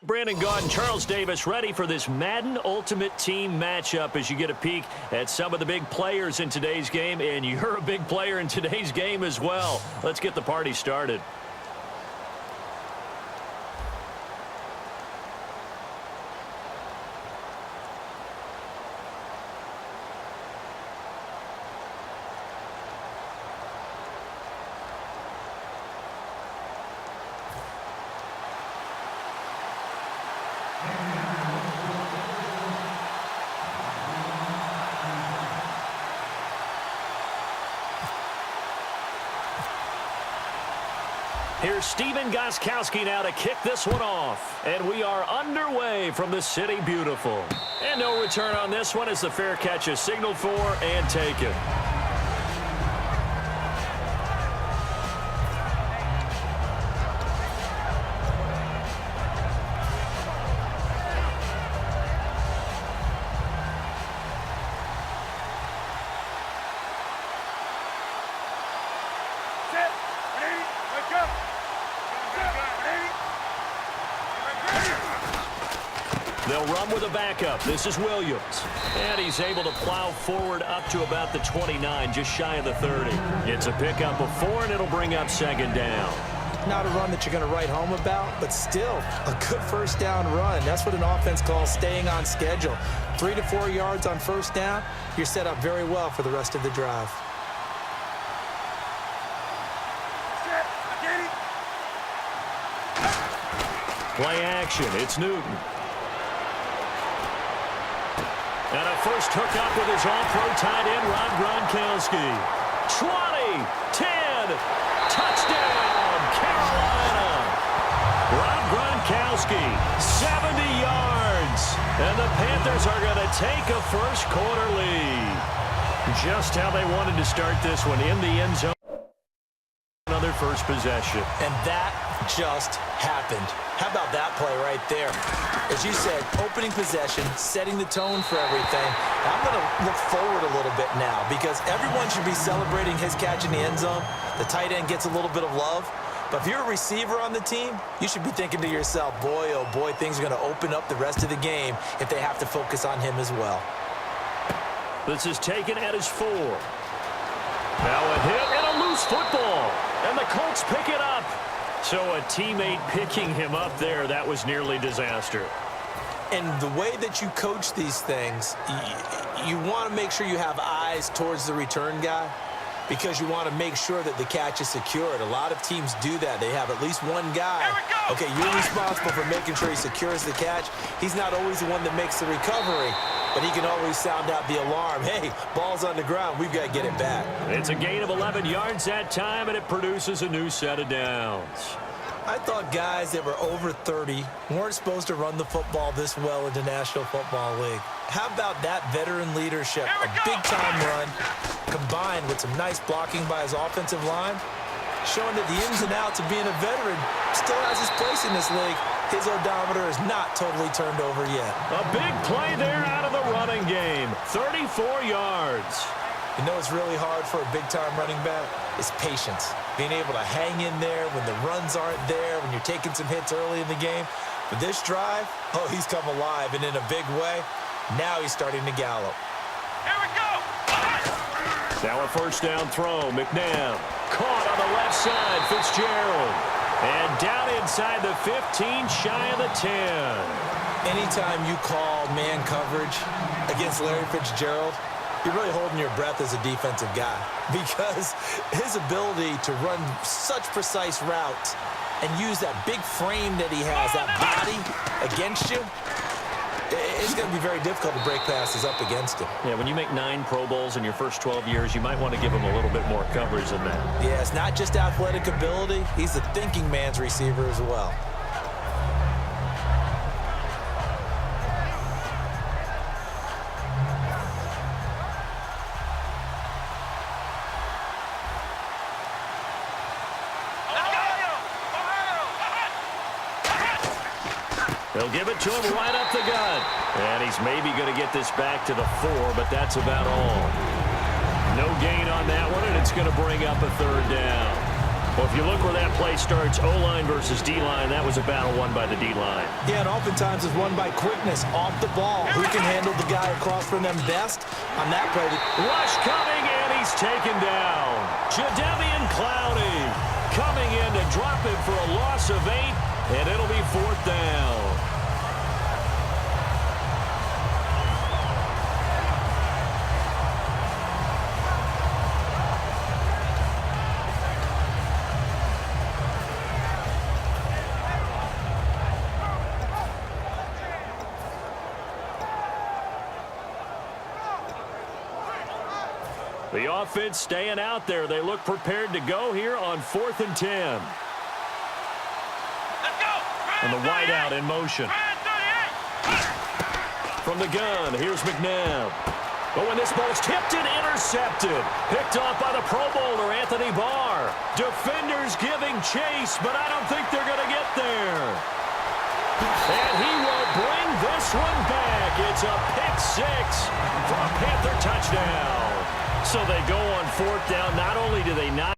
Brandon Gaud and Charles Davis ready for this Madden Ultimate Team matchup as you get a peek at some of the big players in today's game, and you're a big player in today's game as well. Let's get the party started. Here's Steven Gostkowski now to kick this one off. And we are underway from the City Beautiful. And no return on this one as the fair catch is signaled for and taken. They'll run with a backup. This is Williams. And he's able to plow forward up to about the 29, just shy of the 30. It's a pickup of 4, and it'll bring up second down. Not a run that you're going to write home about, but still a good first down run. That's what an offense calls staying on schedule. 3 to 4 yards on first down, you're set up very well for the rest of the drive. Play action. It's Newton. And a first hookup with his all-pro tight end, Rob Gronkowski. 20, 10, touchdown, Carolina. Rob Gronkowski, 70 yards. And the Panthers are going to take a first-quarter lead. Just how they wanted to start this one, in the end zone. Another first possession. And that just happened. How about that play right there? As you said, opening possession, setting the tone for everything. I'm going to look forward a little bit now because everyone should be celebrating his catch in the end zone. The tight end gets a little bit of love. But if you're a receiver on the team, you should be thinking to yourself, boy, oh boy, things are going to open up the rest of the game if they have to focus on him as well. This is taken at his 4. Now a hit and a loose football. And the Colts pick it up. So a teammate picking him up there, that was nearly disaster. And the way that you coach these things, you want to make sure you have eyes towards the return guy because you want to make sure that the catch is secured. A lot of teams do that. They have at least one guy. Okay, you're responsible for making sure he secures the catch. He's not always the one that makes the recovery, but he can always sound out the alarm. Hey, ball's on the ground. We've got to get it back. It's a gain of 11 yards that time, and it produces a new set of downs. I thought guys that were over 30 weren't supposed to run the football this well in the National Football League. How about that veteran leadership? A big-time run combined with some nice blocking by his offensive line, showing that the ins and outs of being a veteran still has his place in this league. His odometer is not totally turned over yet. A big play there out of the running game. 34 yards. You know what's really hard for a big-time running back? Is patience. Being able to hang in there when the runs aren't there, when you're taking some hits early in the game. But this drive, oh, he's come alive, and in a big way. Now he's starting to gallop. Here we go! Now a first down throw. McNabb caught on the left side. Fitzgerald. And down inside the 15, shy of the 10. Anytime you call man coverage against Larry Fitzgerald, you're really holding your breath as a defensive guy because his ability to run such precise routes and use that big frame that he has, that body against you, it's going to be very difficult to break passes up against him. Yeah, when you make 9 Pro Bowls in your first 12 years, you might want to give him a little bit more coverage than that. Yeah, it's not just athletic ability. He's a thinking man's receiver as well. They'll give it to him right up the gut. And he's maybe going to get this back to the 4, but that's about all. No gain on that one, and it's going to bring up a third down. Well, if you look where that play starts, O-line versus D-line, that was a battle won by the D-line. Yeah, and oftentimes it's won by quickness off the ball. Who can handle the guy across from them best on that play? Rush coming, and he's taken down. Jadeveon Clowney coming in to drop him for a loss of 8, and it'll be 4th down. The offense staying out there. They look prepared to go here on 4th and 10. Let's go. And the wideout in motion. From the gun, here's McNabb. But when this ball's tipped and intercepted, picked off by the Pro Bowler, Anthony Barr. Defenders giving chase, but I don't think they're going to get there. And he will bring this one back. It's a pick 6 for a Panther touchdown. So they go on 4th down. Not only do they not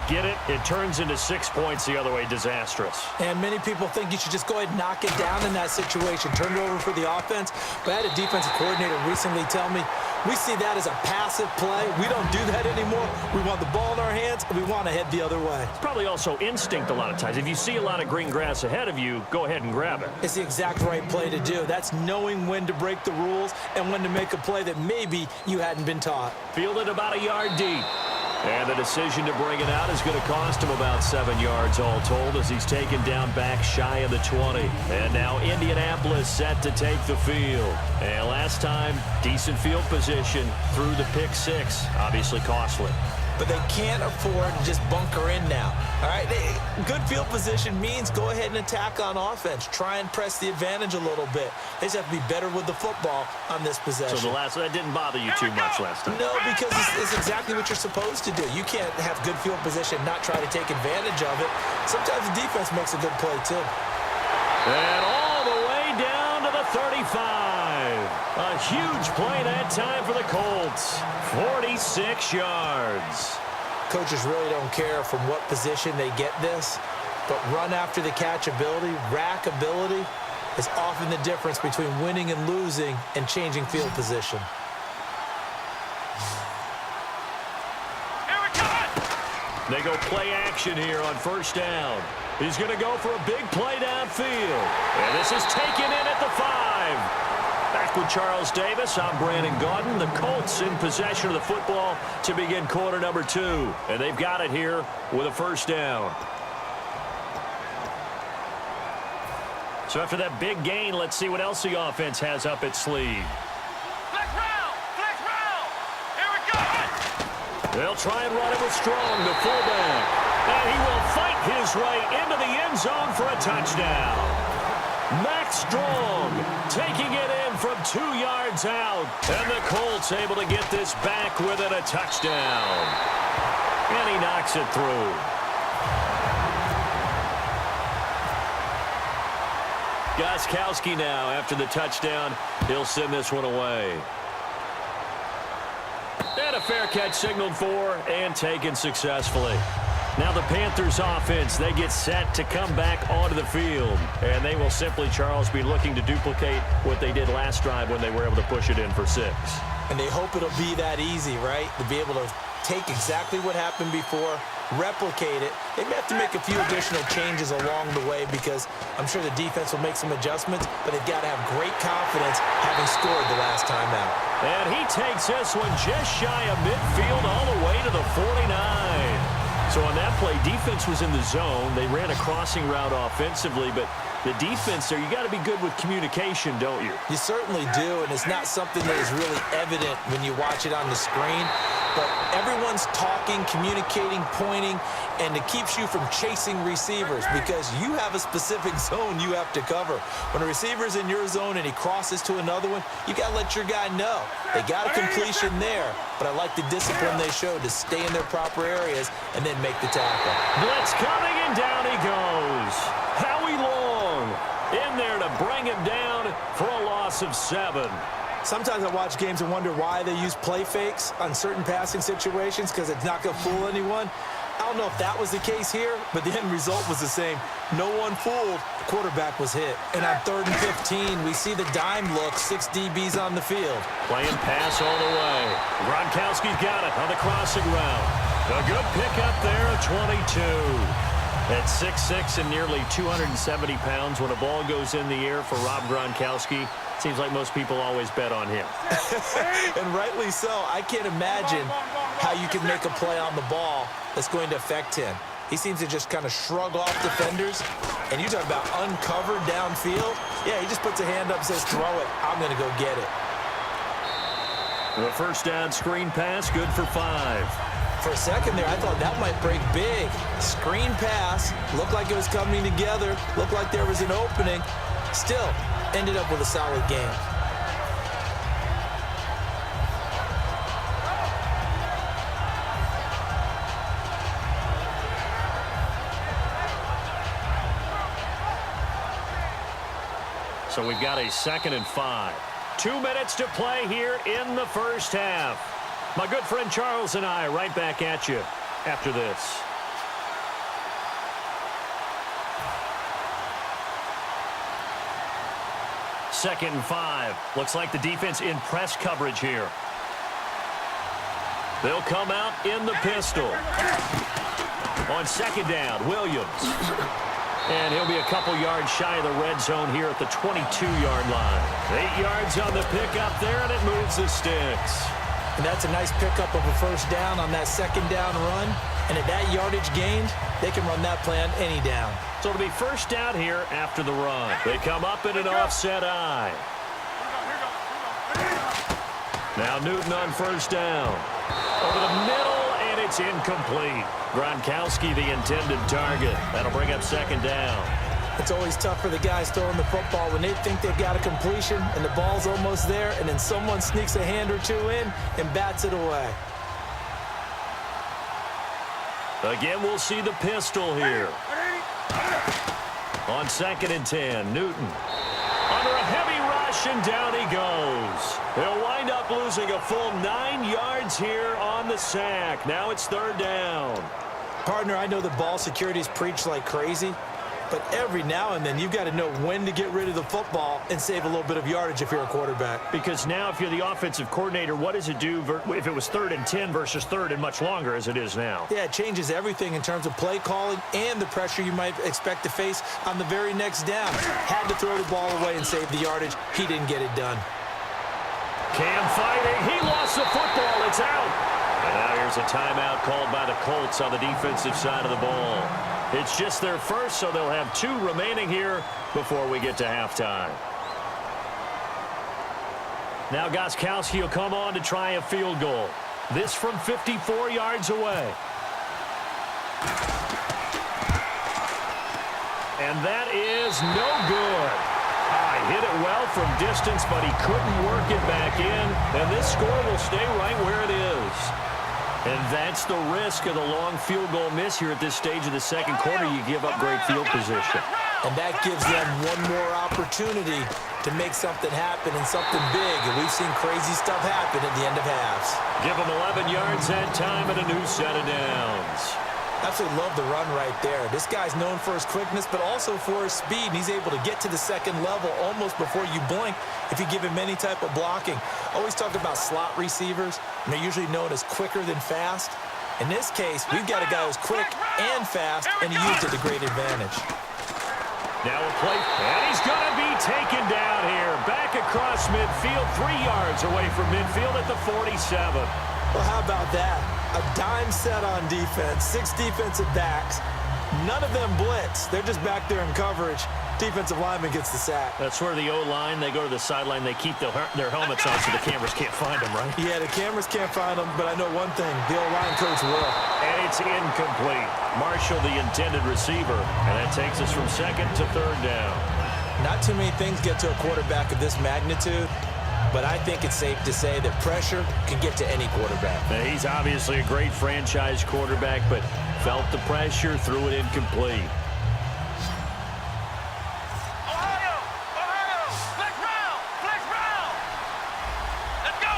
get it, it turns into 6 points the other way. Disastrous. And many people think you should just go ahead and knock it down in that situation. Turn it over for the offense. But I had a defensive coordinator recently tell me, we see that as a passive play. We don't do that anymore. We want the ball in our hands, and we want to head the other way. It's probably also instinct a lot of times. If you see a lot of green grass ahead of you, go ahead and grab it. It's the exact right play to do. That's knowing when to break the rules and when to make a play that maybe you hadn't been taught. Fielded about a yard deep. And the decision to bring it out is going to cost him about 7 yards all told as he's taken down back shy of the 20. And now Indianapolis set to take the field. And last time, decent field position through the pick 6. Obviously costly. But they can't afford to just bunker in now. All right, good field position means go ahead and attack on offense. Try and press the advantage a little bit. They just have to be better with the football on this possession. So that didn't bother you too much last time? No, because it's exactly what you're supposed to do. You can't have good field position, not try to take advantage of it. Sometimes the defense makes a good play, too. And all the way down to the 35. A huge play that time for the Colts. 46 yards. Coaches really don't care from what position they get this, but run after the catch ability, rack ability, is often the difference between winning and losing and changing field position. Here we go. They go play action here on 1st down. He's going to go for a big play downfield. And this is taken in at the 5. Back with Charles Davis, I'm Brandon Gaudin. The Colts in possession of the football to begin quarter number 2. And they've got it here with a 1st down. So after that big gain, let's see what else the offense has up its sleeve. Flex round. Flex round. Here we go. They'll try and run it with Strong, the fullback. And he will fight his way into the end zone for a touchdown. Max Strong taking it in from 2 yards out. And the Colts able to get this back within a touchdown. And he knocks it through. Gostkowski now after the touchdown. He'll send this one away. And a fair catch signaled for and taken successfully. Now the Panthers offense, they get set to come back onto the field. And they will simply, Charles, be looking to duplicate what they did last drive when they were able to push it in for 6. And they hope it'll be that easy, right? To be able to take exactly what happened before, replicate it. They may have to make a few additional changes along the way because I'm sure the defense will make some adjustments, but they've got to have great confidence having scored the last time out. And he takes this one just shy of midfield all the way to the 49. So on that play, defense was in the zone. They ran a crossing route offensively, but the defense there, you got to be good with communication, don't you? You certainly do, and it's not something that is really evident when you watch it on the screen. But everyone's talking, communicating, pointing, and it keeps you from chasing receivers because you have a specific zone you have to cover. When a receiver's in your zone and he crosses to another one, you got to let your guy know. They got a completion there, but I like the discipline they showed to stay in their proper areas and then make the tackle. Blitz coming, and down he goes. Howie Long in there to bring him down for a loss of 7. Sometimes I watch games and wonder why they use play fakes on certain passing situations because it's not going to fool anyone. I don't know if that was the case here, but the end result was the same. No one fooled. The quarterback was hit. And on 3rd and 15, we see the dime look, 6 DBs on the field. Playing pass all the way. Gronkowski's got it on the crossing route. A good pickup there, a 22. At 6'6" and nearly 270 pounds, when a ball goes in the air for Rob Gronkowski, seems like most people always bet on him. And rightly so. I can't imagine how you can make a play on the ball that's going to affect him. He seems to just kind of shrug off defenders. And you talk about uncovered downfield. Yeah, he just puts a hand up and says, throw it. I'm going to go get it. The first down screen pass, good for 5. For a second there, I thought that might break big. Screen pass. Looked like it was coming together. Looked like there was an opening. Still, ended up with a solid game. So we've got a 2nd and 5. 2 minutes to play here in the first half. My good friend Charles and I right back at you after this. Second and 5. Looks like the defense in press coverage here. They'll come out in the pistol. On 2nd down, Williams. And he'll be a couple yards shy of the red zone here at the 22-yard line. 8 yards on the pickup there, and it moves the sticks. And that's a nice pickup of a first down on that 2nd down run. And at that yardage gained, they can run that play on any down. So it'll be first down here after the run. They come up in an offset eye. Now Newton on first down. Over the middle, and it's incomplete. Gronkowski, the intended target. That'll bring up 2nd down. It's always tough for the guys throwing the football when they think they've got a completion and the ball's almost there, and then someone sneaks a hand or two in and bats it away. Again, we'll see the pistol here. On 2nd and 10, Newton. Under a heavy rush, and down he goes. They'll wind up losing a full 9 yards here on the sack. Now it's 3rd down. Partner, I know the ball security's preached like crazy, but every now and then you've got to know when to get rid of the football and save a little bit of yardage if you're a quarterback. Because now if you're the offensive coordinator, what does it do if it was 3rd and 10 versus 3rd and much longer as it is now? Yeah, it changes everything in terms of play calling and the pressure you might expect to face on the very next down. Had to throw the ball away and save the yardage. He didn't get it done. Cam fighting. He lost the football. It's out. And now here's a timeout called by the Colts on the defensive side of the ball. It's just their first, so they'll have 2 remaining here before we get to halftime. Now Gronkowski will come on to try a field goal. This from 54 yards away. And that is no good. Hit it well from distance, but he couldn't work it back in. And this score will stay right where it is. And that's the risk of the long field goal miss here at this stage of the second quarter. You give up great field position. And that gives them one more opportunity to make something happen and something big. And we've seen crazy stuff happen at the end of halves. Give them 11 yards that time and a new set of downs. Absolutely love the run right there. This guy's known for his quickness, but also for his speed. And he's able to get to the second level almost before you blink if you give him any type of blocking. Always talk about slot receivers, and they're usually known as quicker than fast. In this case, we've got a guy who's quick and fast, and he used it to great advantage. Now a play, and he's going to be taken down here. Back across midfield, 3 yards away from midfield at the 47. Well, how about that? A dime set on defense, 6 defensive backs. None of them blitz. They're just back there in coverage. Defensive lineman gets the sack. That's where the O-line, they go to the sideline, they keep their helmets on so the cameras can't find them, right? Yeah, the cameras can't find them, but I know one thing. The O-line coach will. And it's incomplete. Marshall, the intended receiver, and that takes us from 2nd to 3rd down. Not too many things get to a quarterback of this magnitude, but I think it's safe to say that pressure can get to any quarterback. Now, he's obviously a great franchise quarterback, but felt the pressure, threw it incomplete. Let's go!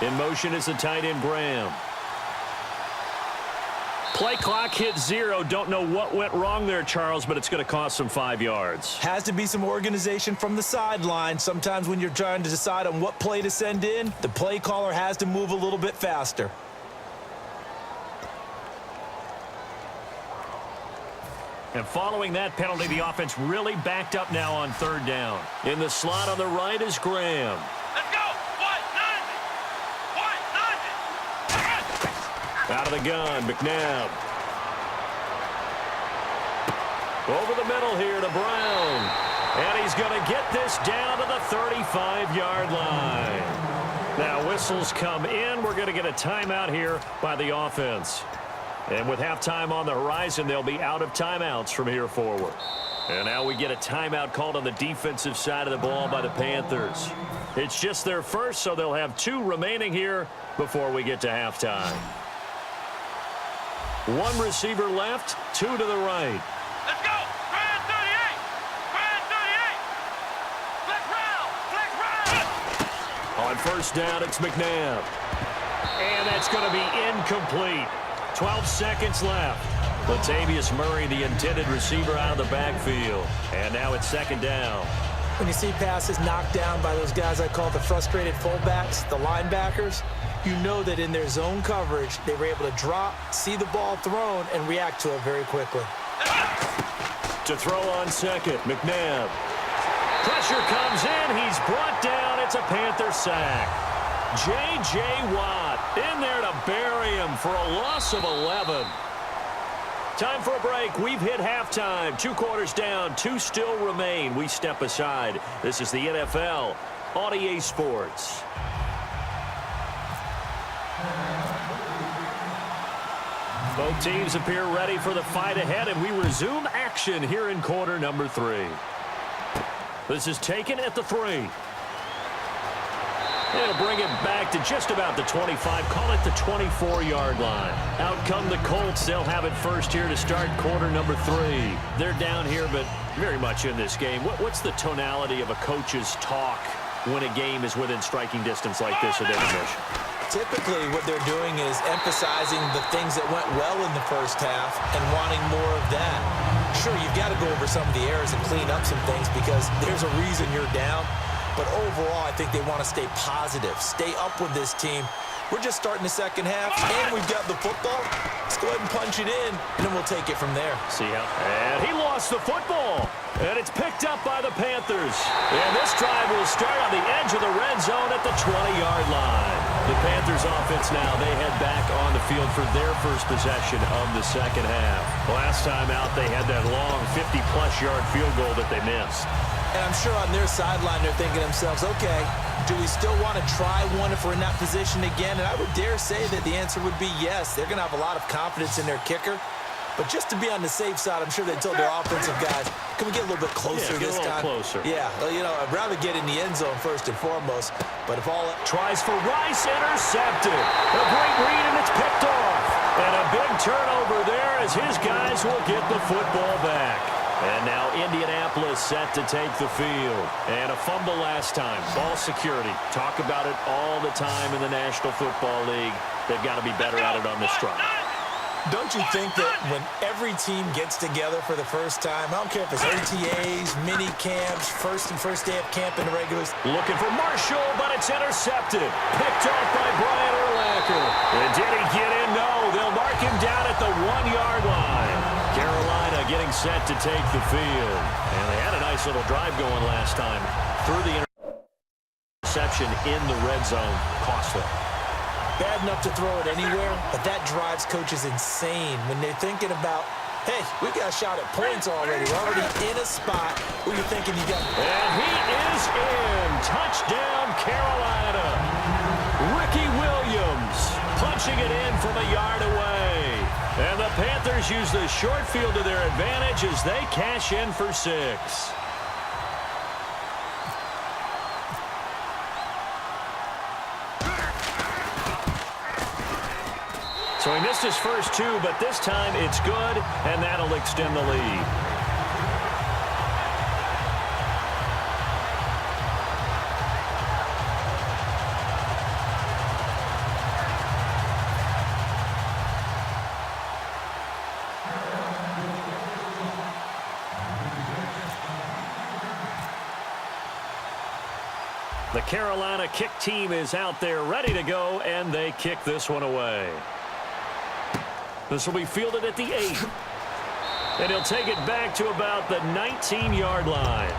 In motion is the tight end, Graham. Play clock hit 0. Don't know what went wrong there, Charles, but it's going to cost them 5 yards. Has to be some organization from the sideline. Sometimes when you're trying to decide on what play to send in, the play caller has to move a little bit faster. And following that penalty, the offense really backed up now on 3rd down. In the slot on the right is Graham. Let's go. Out of the gun, McNabb. Over the middle here to Brown. And he's going to get this down to the 35-yard line. Now whistles come in. We're going to get a timeout here by the offense. And with halftime on the horizon, they'll be out of timeouts from here forward. And now we get a timeout called on the defensive side of the ball by the Panthers. It's just their first, so they'll have 2 remaining here before we get to halftime. 1 receiver left, 2 to the right. Let's go. Grand 38. Grand 38. Flex round. On 1st down, it's McNabb. And that's going to be incomplete. 12 seconds left. Latavius Murray, the intended receiver, out of the backfield. And now it's 2nd down. When you see passes knocked down by those guys I call the frustrated fullbacks, the linebackers, you know that in their zone coverage, they were able to drop, see the ball thrown, and react to it very quickly. To throw on 2nd, McNabb. Pressure comes in. He's brought down. It's a Panther sack. J.J. Watt in there to bury him for a loss of 11. Time for a break. We've hit halftime. 2 quarters down. 2 still remain. We step aside. This is the NFL on EA Sports. Both teams appear ready for the fight ahead, and we resume action here in quarter number 3. This is taken at the 3. It'll bring it back to just about the 25. Call it the 24-yard line. Out come the Colts. They'll have it first here to start quarter number 3. They're down here, but very much in this game. What's the tonality of a coach's talk when a game is within striking distance like this at intermission? Typically, what they're doing is emphasizing the things that went well in the first half and wanting more of that. Sure, you've got to go over some of the errors and clean up some things because there's a reason you're down. But overall, I think they want to stay positive, stay up with this team. We're just starting the second half, and we've got the football. Let's go ahead and punch it in, and then we'll take it from there. See how? And he lost the football. And it's picked up by the Panthers. And this drive will start on the edge of the red zone at the 20-yard line. The Panthers offense now, they head back on the field for their first possession of the second half. Last time out, they had that long 50-plus yard field goal that they missed. And I'm sure on their sideline, they're thinking to themselves, okay, do we still want to try one if we're in that position again? And I would dare say that the answer would be yes. They're going to have a lot of confidence in their kicker. But just to be on the safe side, I'm sure they told their offensive guys, can we get a little bit closer this time? Closer. Yeah, well, you know, I'd rather get in the end zone first and foremost. But if all... Tries for Rice, intercepted. A great read, and it's picked off. And a big turnover there as his guys will get the football back. And now Indianapolis set to take the field. And a fumble last time. Ball security. Talk about it all the time in the National Football League. They've got to be better at it on this drive. Don't you think that when every team gets together for the first time, I don't care if it's OTAs, mini camps, first day of camp in the regulars. Looking for Marshall, but it's intercepted. Picked off by Brian Urlacher. And did he get in? No. They'll mark him down at the 1-yard line. Carolina getting set to take the field. And they had a nice little drive going last time. Through the interception in the red zone. Costly. Bad enough to throw it anywhere, but that drives coaches insane when they're thinking about, hey, we got a shot at points already. We're already in a spot where you're thinking you got... And he is in. Touchdown, Carolina. Ricky Williams punching it in from a yard away. And the Panthers use the short field to their advantage as they cash in for 6. So he missed his first 2, but this time it's good, and that'll extend the lead. The Carolina kick team is out there ready to go, and they kick this one away. This will be fielded at the 8. And he'll take it back to about the 19-yard line.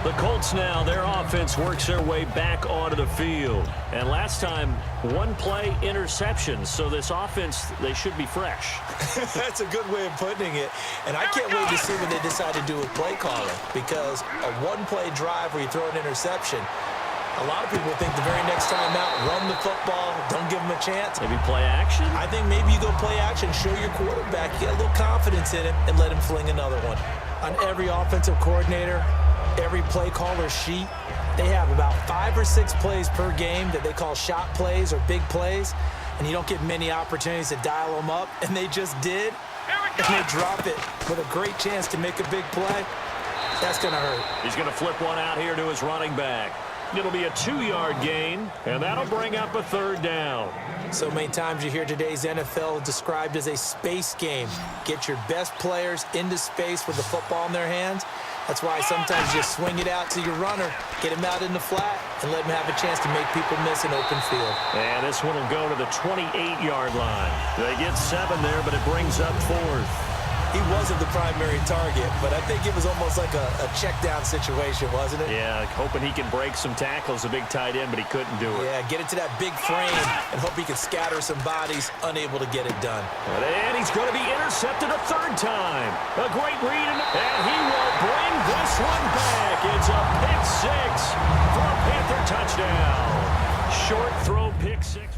The Colts now, their offense works their way back onto the field. And last time, one-play interception. So this offense, they should be fresh. That's a good way of putting it. And I can't wait to see what they decide to do with play calling. Because a one-play drive where you throw an interception, a lot of people think the very next time out, run the football, don't give them a chance. Maybe play action? I think maybe you go play action, show your quarterback, get a little confidence in him, and let him fling another one. On every offensive coordinator, every play caller sheet, they have about 5 or 6 plays per game that they call shot plays or big plays, and you don't get many opportunities to dial them up, and they just did, and they drop it with a great chance to make a big play. That's going to hurt. He's going to flip one out here to his running back. It'll be a 2-yard gain, and that'll bring up a 3rd down. So many times you hear today's NFL described as a space game. Get your best players into space with the football in their hands. That's why sometimes you swing it out to your runner, get him out in the flat, and let him have a chance to make people miss an open field. And this one will go to the 28-yard line. They get 7 there, but it brings up 4th. He wasn't the primary target, but I think it was almost like a check-down situation, wasn't it? Yeah, hoping he can break some tackles, a big tight end, but he couldn't do it. Yeah, get it to that big frame and hope he can scatter some bodies, unable to get it done. And he's going to be intercepted a 3rd time. A great read, and he will bring this one back. It's a pick 6 for a Panther touchdown. Short throw, pick 6.